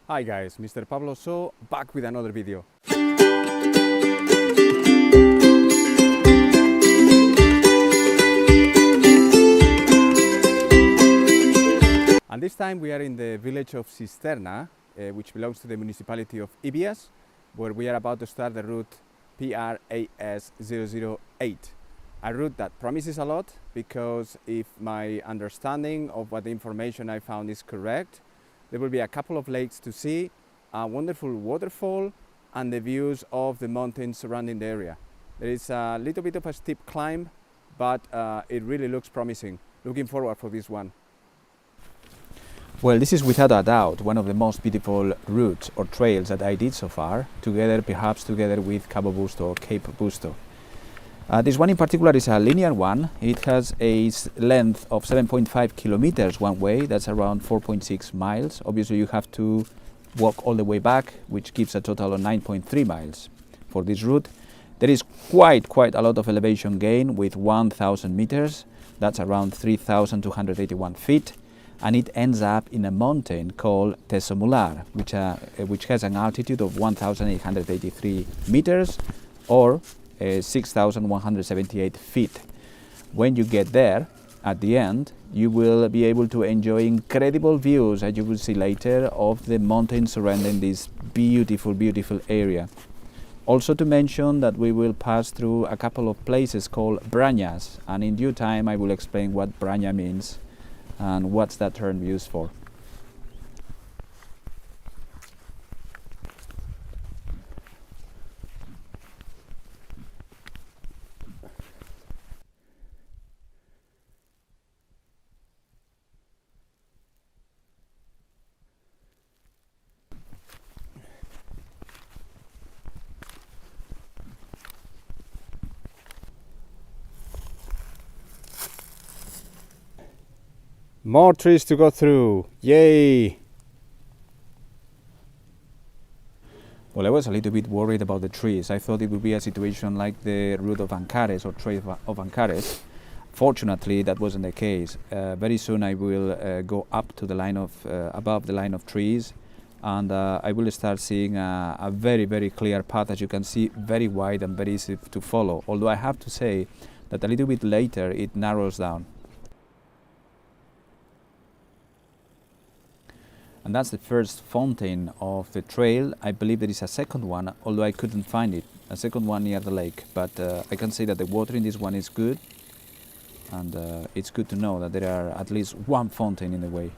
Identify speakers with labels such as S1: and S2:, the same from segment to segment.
S1: Hi guys, Mr. Pablo, so back with another video. And this time we are in the village of Sisterna, which belongs to the municipality of Ibias, where we are about to start the route PRAS 008. A route that promises a lot, because if my understanding of what the information I found is correct, there will be a couple of lakes to see, a wonderful waterfall, and the views of the mountains surrounding the area. There is a little bit of a steep climb, but it really looks promising. Looking forward for this one. Well, this is without a doubt one of the most beautiful routes or trails that I did so far, perhaps together with Cabo Busto or Cape Busto. This one in particular is a linear one. It has a length of 7.5 kilometers one way, that's around 4.6 miles. Obviously you have to walk all the way back, which gives a total of 9.3 miles for this route. There is quite a lot of elevation gain with 1,000 meters, that's around 3,281 feet, and it ends up in a mountain called Teso Mular, which has an altitude of 1,883 meters or 6,178 feet. When you get there, at the end, you will be able to enjoy incredible views, as you will see later, of the mountains surrounding this beautiful area. Also to mention that we will pass through a couple of places called brañas, and in due time I will explain what braña means and what's that term used for. More trees to go through, yay! Well, I was a little bit worried about the trees. I thought it would be a situation like the route of Ancares or trail of Ancares. Fortunately, that wasn't the case. Very soon I will go up to the line of, above the line of trees, and I will start seeing a very clear path, as you can see, very wide and very easy to follow. Although I have to say that a little bit later it narrows down. And that's the first fountain of the trail. I believe there is a second one, although I couldn't find it. A second one near the lake, but I can say that the water in this one is good, and it's good to know that there are at least one fountain in the way.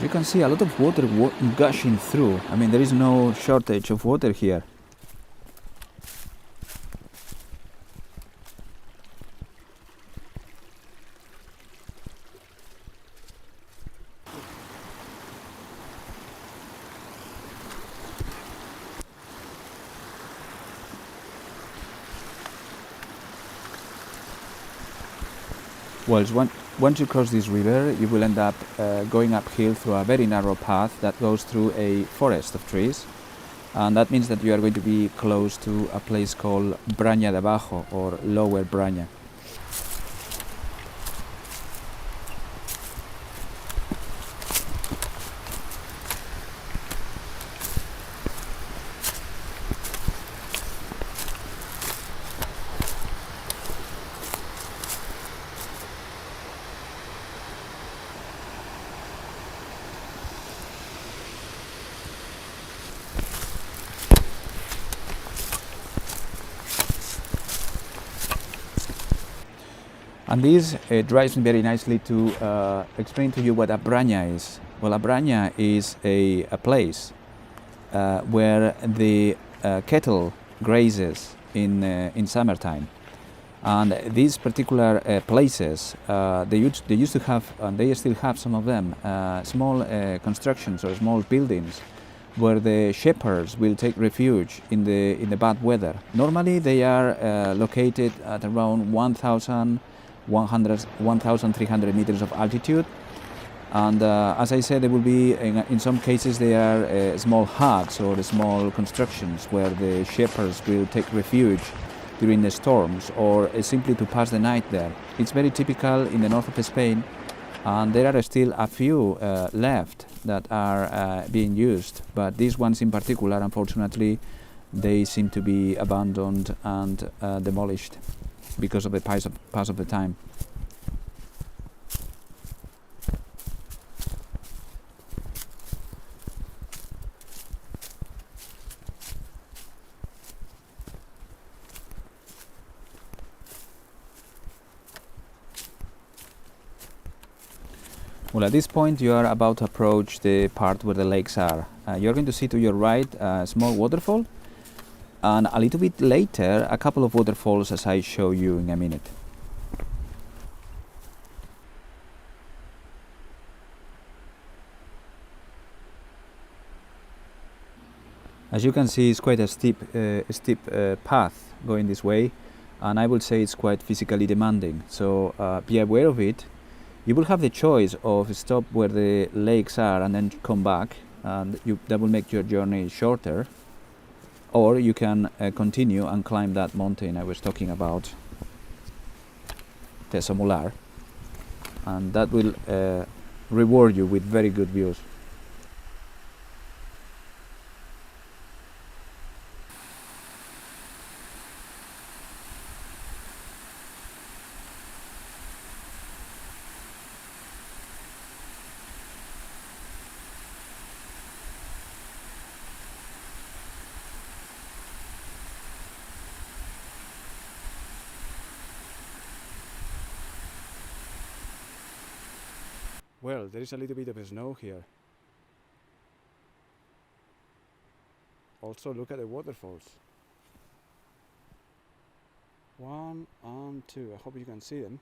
S1: You can see a lot of water gushing through. I mean, there is no shortage of water here. Well, once you cross this river, you will end up going uphill through a very narrow path that goes through a forest of trees, and that means that you are going to be close to a place called Braña de Abajo, or Lower Braña. And this drives me very nicely to explain to you what a braña is. Well, a braña is a place where the cattle grazes in summertime.
S2: And these particular places, they used to have, and they still have some of them, small constructions or small buildings where the shepherds will take refuge in the bad weather. Normally they are located at around 1,300 meters of altitude, and as I said, there will be in some cases they are small huts or small constructions where the shepherds will take refuge during the storms or simply to pass the night there. It's very typical in the north of Spain, and there are still a few left that are being used, but these ones in particular, unfortunately, they seem to be abandoned and demolished because of the pass of the time. Well, at this point you are about to approach the part where the lakes are. You're going to see to your right a small waterfall, and a little bit later a couple of waterfalls, as I show you in a minute. As you can see, it's quite a steep path going this way, and I would say it's quite physically demanding, so be aware of it. You will have the choice of stop where the lakes are and then come back, and that will make your journey shorter, or you can continue and climb that mountain I was talking about, Teso Mular, and that will reward you with very good views.
S1: Well, there is a little bit of snow here. Also, look at the waterfalls. 1 and 2. I hope you can see them.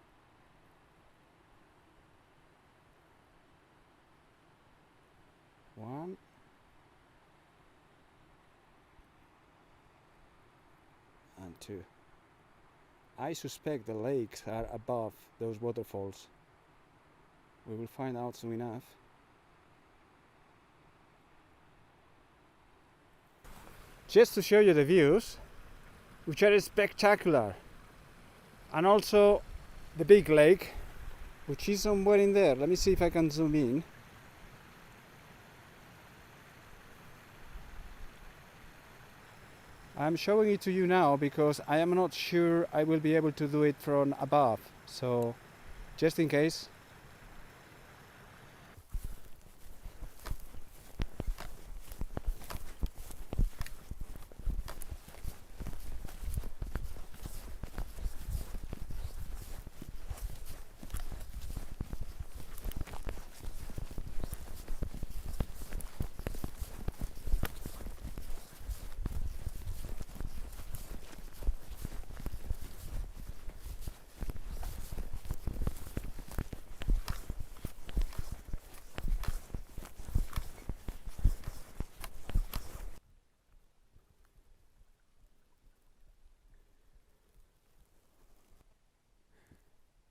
S1: One and 2. I suspect the lakes are above those waterfalls. We will find out soon enough. Just to show you the views, which are spectacular, and also the big lake, which is somewhere in there. Let me see if I can zoom in. I'm showing it to you now because I am not sure I will be able to do it from above, so just in case.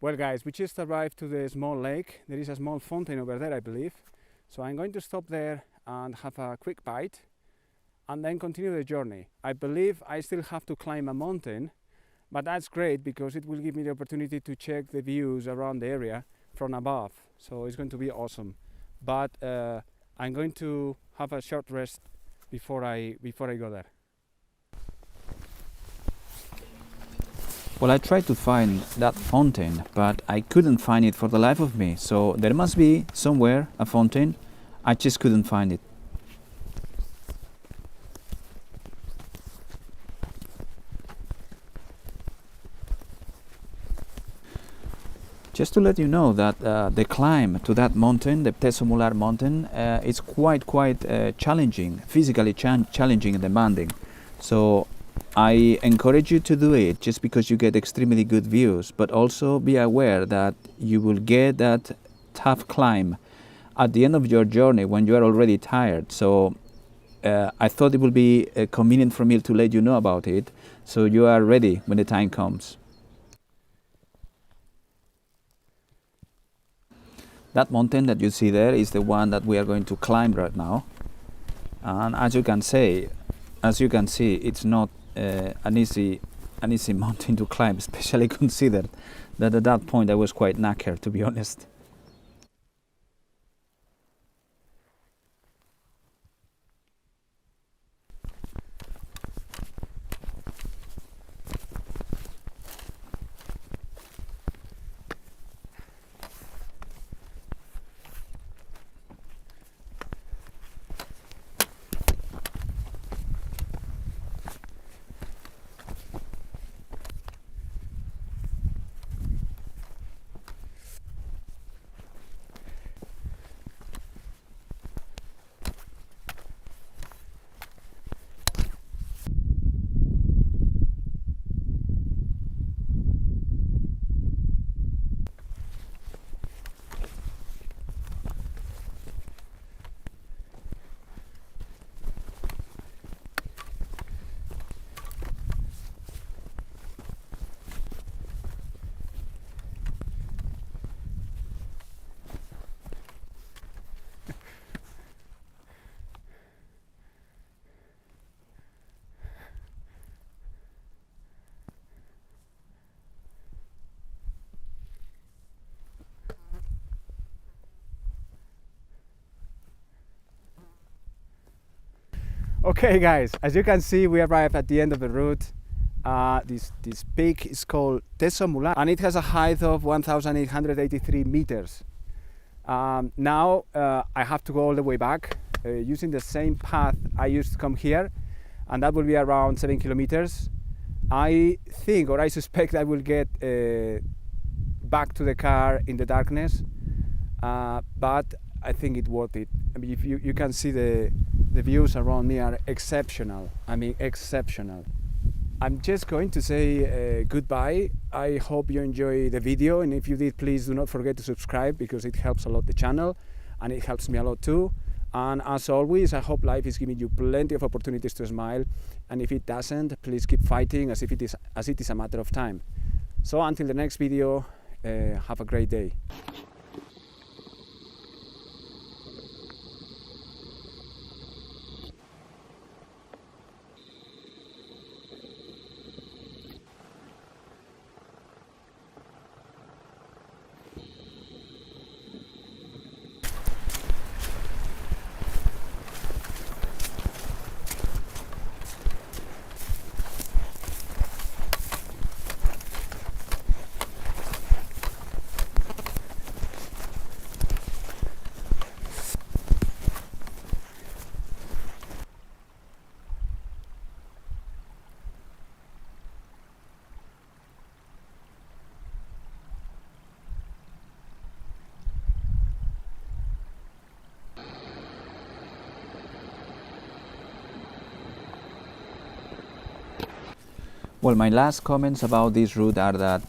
S1: Well guys, we just arrived to the small lake. There is a small fountain over there, I believe. So I'm going to stop there and have a quick bite and then continue the journey. I believe I still have to climb a mountain, but that's great because it will give me the opportunity to check the views around the area from above. So it's going to be awesome. But I'm going to have a short rest before I go there.
S2: Well, I tried to find that fountain, but I couldn't find it for the life of me. So there must be somewhere a fountain. I just couldn't find it. Just to let you know that the climb to that mountain, the Teso Mular mountain, is quite challenging, physically challenging and demanding. So I encourage you to do it just because you get extremely good views, but also be aware that you will get that tough climb at the end of your journey when you are already tired. So I thought it would be convenient for me to let you know about it, so you are ready when the time comes. That mountain that you see there is the one that we are going to climb right now, and as you can see, it's not an easy mountain to climb, especially considered that at that point I was quite knackered, to be honest.
S1: Okay guys, as you can see, we arrived at the end of the route. This peak is called Teso Mular and it has a height of 1,883 meters. Now I have to go all the way back using the same path I used to come here, and that will be around 7 kilometers. I think, or I suspect, I will get back to the car in the darkness, but I think it's worth it. I mean, if you can see the views around me are exceptional. I mean, exceptional. I'm just going to say goodbye. I hope you enjoy the video, and if you did, please do not forget to subscribe, because it helps a lot the channel and it helps me a lot too. And as always, I hope life is giving you plenty of opportunities to smile, and if it doesn't, please keep fighting as it is a matter of time. So until the next video, have a great day.
S2: Well, my last comments about this route are that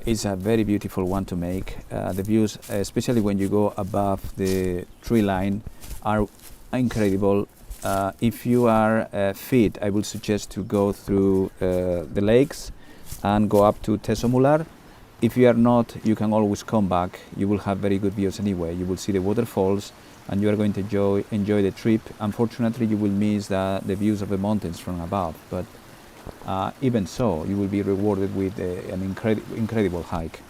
S2: it's a very beautiful one to make. The views, especially when you go above the tree line, are incredible. If you are fit, I would suggest to go through the lakes and go up to Teso Mular. If you are not, you can always come back. You will have very good views anyway. You will see the waterfalls and you are going to enjoy the trip. Unfortunately, you will miss the views of the mountains from above, but even so, you will be rewarded with an incredible hike.